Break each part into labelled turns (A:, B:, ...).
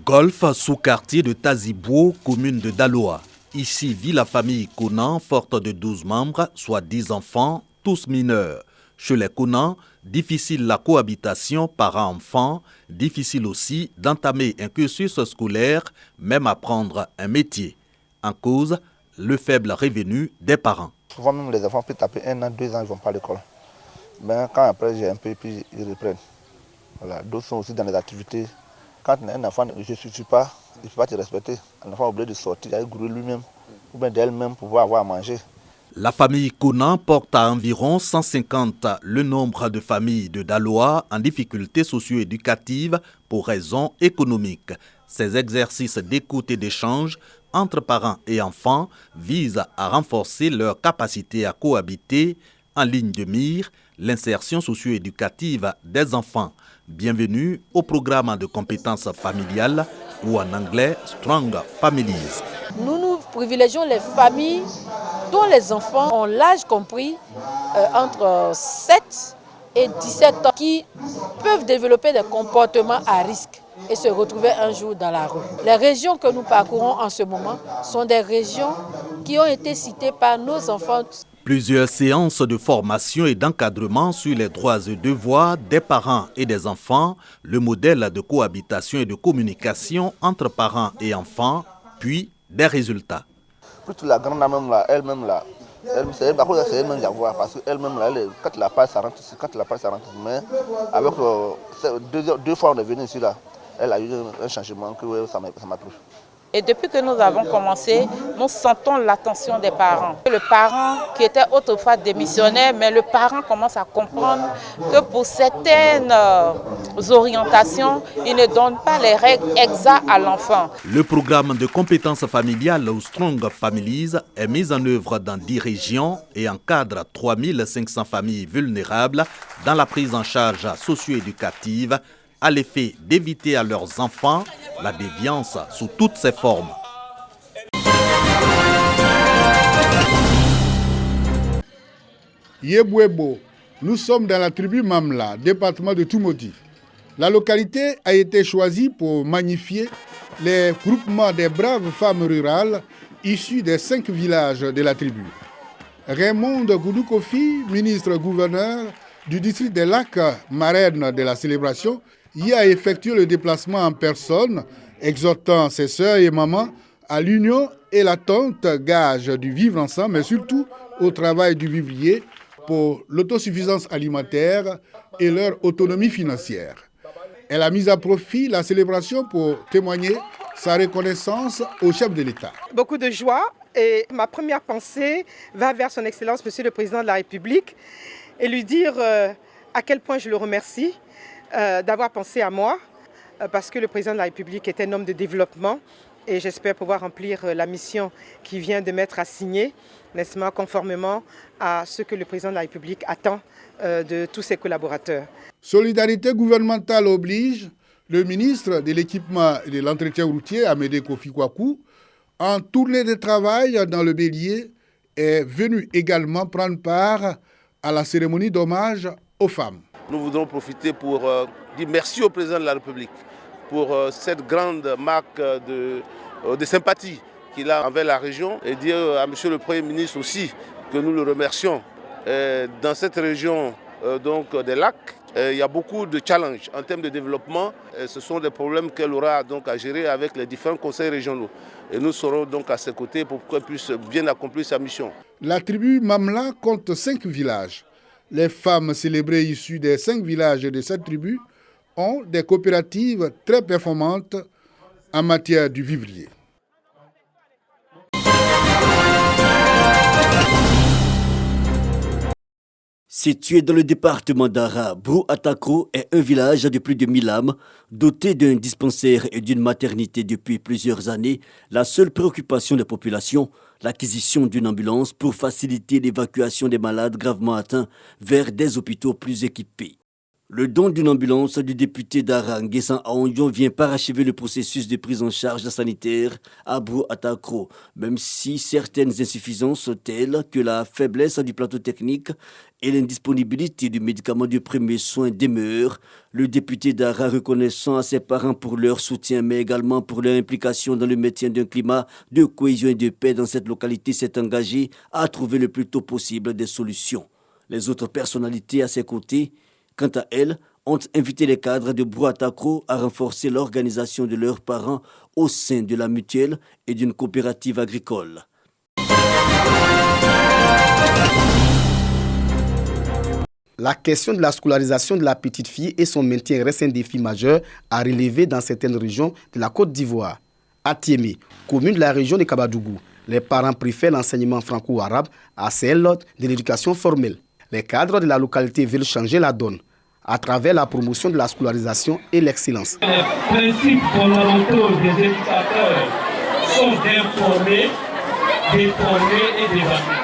A: Golf, sous-quartier de Tazibou, commune de Daloa. Ici vit la famille Conan, forte de 12 membres, soit 10 enfants, tous mineurs. Chez les Conan, difficile la cohabitation parents-enfants, difficile aussi d'entamer un cursus scolaire, même apprendre un métier. En cause, le faible revenu des parents.
B: Souvent même les enfants peuvent taper 1 an, 2 ans, ils ne vont pas à l'école. Mais quand après j'ai un peu, puis ils reprennent. Voilà. D'autres sont aussi dans les activités. Quand un enfant ne se suffit pas, il ne peut pas te respecter. Un enfant est obligé de sortir, d'aller grouiller lui-même, ou bien d'elle-même pour pouvoir avoir à manger.
A: La famille Conan porte à environ 150 le nombre de familles de Daloa en difficulté socio-éducative pour raisons économiques. Ces exercices d'écoute et d'échange entre parents et enfants visent à renforcer leur capacité à cohabiter, en ligne de mire l'insertion socio-éducative des enfants. Bienvenue au programme de compétences familiales ou en anglais Strong Families.
C: Nous privilégions les familles dont les enfants ont l'âge compris entre 7 et 17 ans qui peuvent développer des comportements à risque et se retrouver un jour dans la rue. Les régions que nous parcourons en ce moment sont des régions qui ont été citées par nos enfants.
A: Plusieurs séances de formation et d'encadrement sur les droits et devoirs des parents et des enfants, le modèle de cohabitation et de communication entre parents et enfants, puis des résultats.
B: Toute la grande même là, elle-même là, c'est elle-même la voix parce qu'elle-même là, quand la passe, ça rentre ici, quand la passe, ça rentre ici. Mais avec deux fois on est venu ici là, elle a eu un changement que ça m'a plu.
D: Et depuis que nous avons commencé, nous sentons l'attention des parents. Le parent qui était autrefois démissionnaire, mais le parent commence à comprendre que pour certaines orientations, il ne donne pas les règles exactes à l'enfant.
A: Le programme de compétences familiales ou Strong Families est mis en œuvre dans 10 régions et encadre 3500 familles vulnérables dans la prise en charge socio-éducative à l'effet d'éviter à leurs enfants la déviance sous toutes ses formes.
E: Yebouebo, nous sommes dans la tribu Mamla, département de Toumodi. La localité a été choisie pour magnifier les groupements des braves femmes rurales issues des 5 villages de la tribu. Raymond Goudoukofi, ministre-gouverneur du district des lacs, marraine de la célébration, y a effectué le déplacement en personne, exhortant ses sœurs et mamans à l'union et l'attente, gage du vivre ensemble, mais surtout au travail du vivrier pour l'autosuffisance alimentaire et leur autonomie financière. Elle a mis à profit la célébration pour témoigner sa reconnaissance au chef de l'État.
F: Beaucoup de joie et ma première pensée va vers son Excellence, Monsieur le Président de la République, et lui dire à quel point je le remercie d'avoir pensé à moi, parce que le président de la République est un homme de développement et j'espère pouvoir remplir la mission qui vient de m'être assignée, n'est-ce pas, conformément à ce que le président de la République attend de tous ses collaborateurs.
E: Solidarité gouvernementale oblige, le ministre de l'équipement et de l'entretien routier, Amédée Kofi Kwaku, en tournée de travail dans le Bélier, est venu également prendre part à la cérémonie d'hommage aux femmes.
G: Nous voudrons profiter pour dire merci au président de la République pour cette grande marque de sympathie qu'il a envers la région et dire à monsieur le Premier ministre aussi que nous le remercions. Dans cette région donc, des lacs, il y a beaucoup de challenges en termes de développement. Ce sont des problèmes qu'elle aura donc à gérer avec les différents conseils régionaux. Et nous serons donc à ses côtés pour qu'elle puisse bien accomplir sa mission.
E: La tribu Mamla compte 5 villages. Les femmes célébrées issues des 5 villages de cette tribu ont des coopératives très performantes en matière du vivrier.
H: Situé dans le département d'Ara, Brou Atakro est un village de plus de 1000 âmes, doté d'un dispensaire et d'une maternité depuis plusieurs années. La seule préoccupation des populations, l'acquisition d'une ambulance pour faciliter l'évacuation des malades gravement atteints vers des hôpitaux plus équipés. Le don d'une ambulance du député d'Ara, Nguessan Aondion, vient parachever le processus de prise en charge sanitaire à Brou Atakro, même si certaines insuffisances telles que la faiblesse du plateau technique et l'indisponibilité du médicament de premier soin demeurent. Le député d'Ara, reconnaissant à ses parents pour leur soutien, mais également pour leur implication dans le maintien d'un climat de cohésion et de paix dans cette localité, s'est engagé à trouver le plus tôt possible des solutions. Les autres personnalités à ses côtés, quant à elles, ont invité les cadres de Brou Atakro à renforcer l'organisation de leurs parents au sein de la mutuelle et d'une coopérative agricole.
I: La question de la scolarisation de la petite fille et son maintien reste un défi majeur à relever dans certaines régions de la Côte d'Ivoire. À Tiémé, commune de la région de Kabadougou, les parents préfèrent l'enseignement franco-arabe à celle de l'éducation formelle. Les cadres de la localité veulent changer la donne à travers la promotion de la scolarisation et l'excellence.
J: Les principes fondamentaux des éducateurs sont d'informer, d'éformer et d'évaluer.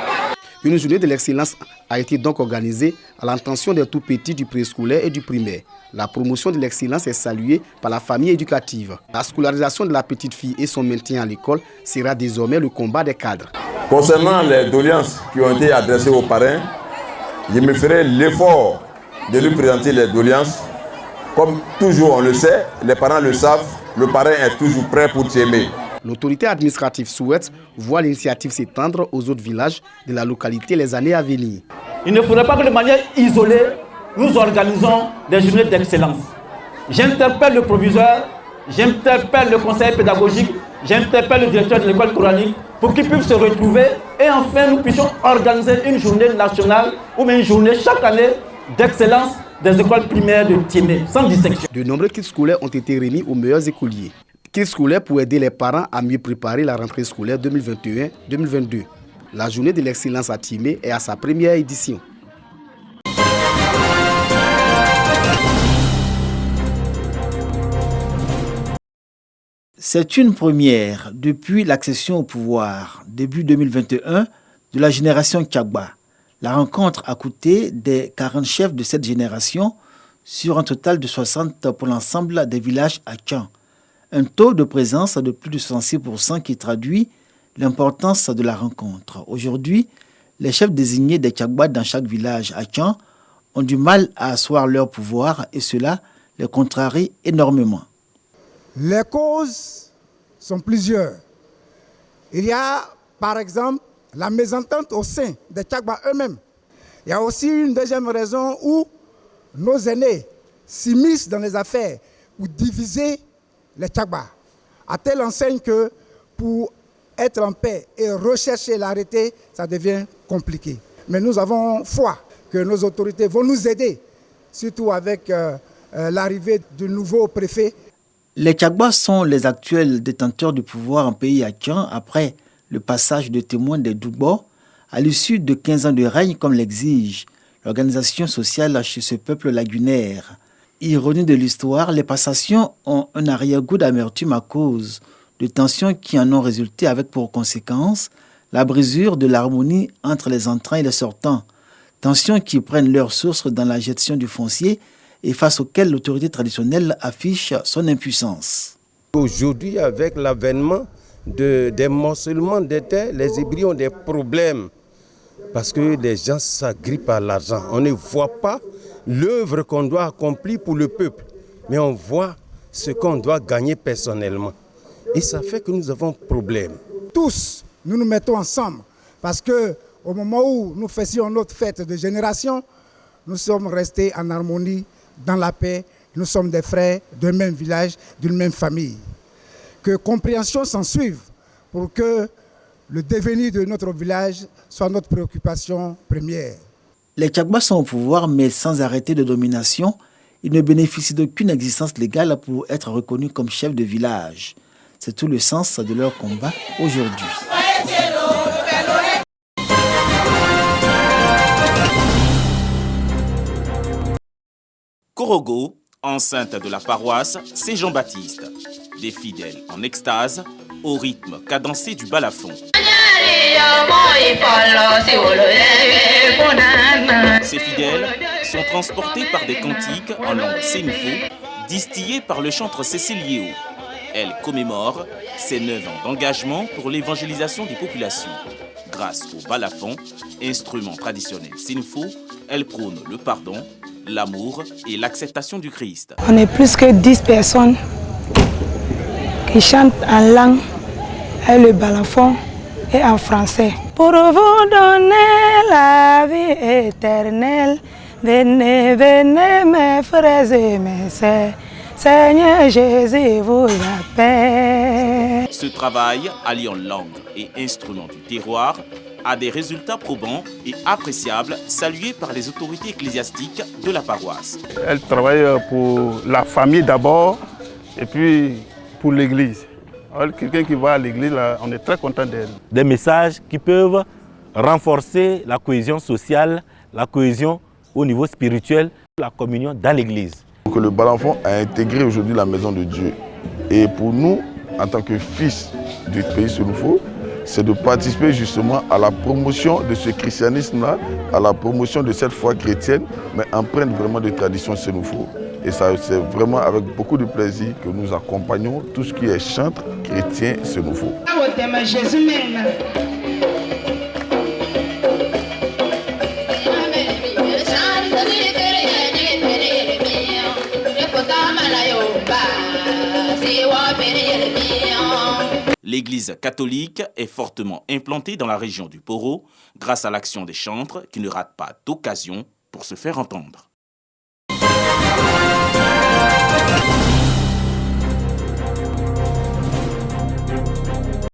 I: Une journée de l'excellence a été donc organisée à l'intention des tout-petits du préscolaire et du primaire. La promotion de l'excellence est saluée par la famille éducative. La scolarisation de la petite fille et son maintien à l'école sera désormais le combat des cadres.
K: Concernant les doléances qui ont été adressées aux parrains, je me ferai l'effort de lui présenter les doléances. Comme toujours on le sait, les parents le savent, le parrain est toujours prêt pour t'aimer.
I: L'autorité administrative souhaite voir l'initiative s'étendre aux autres villages de la localité les années à venir.
L: Il ne faudrait pas que de manière isolée, nous organisons des journées d'excellence. J'interpelle le proviseur, j'interpelle le conseiller pédagogique, j'interpelle le directeur de l'école coranique pour qu'ils puissent se retrouver et enfin nous puissions organiser une journée nationale ou une journée chaque année d'excellence des écoles primaires de Tiémé, sans distinction.
I: De nombreux kits scolaires ont été remis aux meilleurs écoliers. Kits scolaires pour aider les parents à mieux préparer la rentrée scolaire 2021-2022. La journée de l'excellence à Tiémé est à sa première édition.
M: C'est une première depuis l'accession au pouvoir, début 2021, de la génération Tchagba. La rencontre a coûté des 40 chefs de cette génération sur un total de 60 pour l'ensemble des villages à Tchan. Un taux de présence de plus de 66% qui traduit l'importance de la rencontre. Aujourd'hui, les chefs désignés des Tchagba dans chaque village à Tchan ont du mal à asseoir leur pouvoir et cela les contrarie énormément.
N: Les causes sont plusieurs. Il y a, par exemple, la mésentente au sein des Tchagba eux-mêmes. Il y a aussi une deuxième raison où nos aînés s'immiscent dans les affaires pour diviser les Tchagba, à telle enseigne que pour être en paix et rechercher l'arrêté, ça devient compliqué. Mais nous avons foi que nos autorités vont nous aider, surtout avec l'arrivée du nouveau préfet.
M: Les Tchagba sont les actuels détenteurs du pouvoir en pays à Tchan après le passage de témoins des Doubo à l'issue de 15 ans de règne comme l'exige l'organisation sociale chez ce peuple lagunaire. Ironie de l'histoire, les passations ont un arrière-goût d'amertume à cause de tensions qui en ont résulté avec pour conséquence la brisure de l'harmonie entre les entrants et les sortants. Tensions qui prennent leur source dans la gestion du foncier et face auxquelles l'autorité traditionnelle affiche son impuissance.
O: Aujourd'hui, avec l'avènement des morcellements des terres, les hybrides ont des problèmes parce que les gens s'agrippent à l'argent. On ne voit pas l'œuvre qu'on doit accomplir pour le peuple, mais on voit ce qu'on doit gagner personnellement. Et ça fait que nous avons problème.
N: Tous, nous nous mettons ensemble parce qu'au moment où nous faisions notre fête de génération, nous sommes restés en harmonie, dans la paix. Nous sommes des frères d'un même village, d'une même famille. Que compréhension s'en suive pour que le devenir de notre village soit notre préoccupation première.
M: Les Tchagba sont au pouvoir, mais sans arrêter de domination. Ils ne bénéficient d'aucune existence légale pour être reconnus comme chefs de village. C'est tout le sens de leur combat aujourd'hui.
P: Korogo, enceinte de la paroisse Saint-Jean-Baptiste. Des fidèles en extase au rythme cadencé du balafon. Ces fidèles sont transportés par des cantiques en langue sénifo, distillés par le chantre Cécile Yéo. Elle commémore ses 9 ans d'engagement pour l'évangélisation des populations. Grâce au balafon, instrument traditionnel sénifo, elle prône le pardon, l'amour et l'acceptation du Christ.
Q: On est plus que 10 personnes qui chantent en langue et le balafon et en français. Pour vous donner la vie éternelle, venez, venez mes frères et mes sœurs, Seigneur Jésus vous appelle.
P: Ce travail, alliant langue et instruments du terroir, a des résultats probants et appréciables, salués par les autorités ecclésiastiques de la paroisse.
R: Elle travaille pour la famille d'abord et puis pour l'église. Quelqu'un qui va à l'église, on est très content d'elle.
S: Des messages qui peuvent renforcer la cohésion sociale, la cohésion au niveau spirituel, la communion dans l'église.
T: Que le balafon a intégré aujourd'hui la maison de Dieu. Et pour nous, en tant que fils du pays Sénoufo, c'est de participer justement à la promotion de ce christianisme-là, à la promotion de cette foi chrétienne, mais empreinte vraiment de tradition Sénoufo. Et ça, c'est vraiment avec beaucoup de plaisir que nous accompagnons tout ce qui est chantre chrétien Sénoufo.
P: L'église catholique est fortement implantée dans la région du Poro grâce à l'action des chantres qui ne ratent pas d'occasion pour se faire entendre.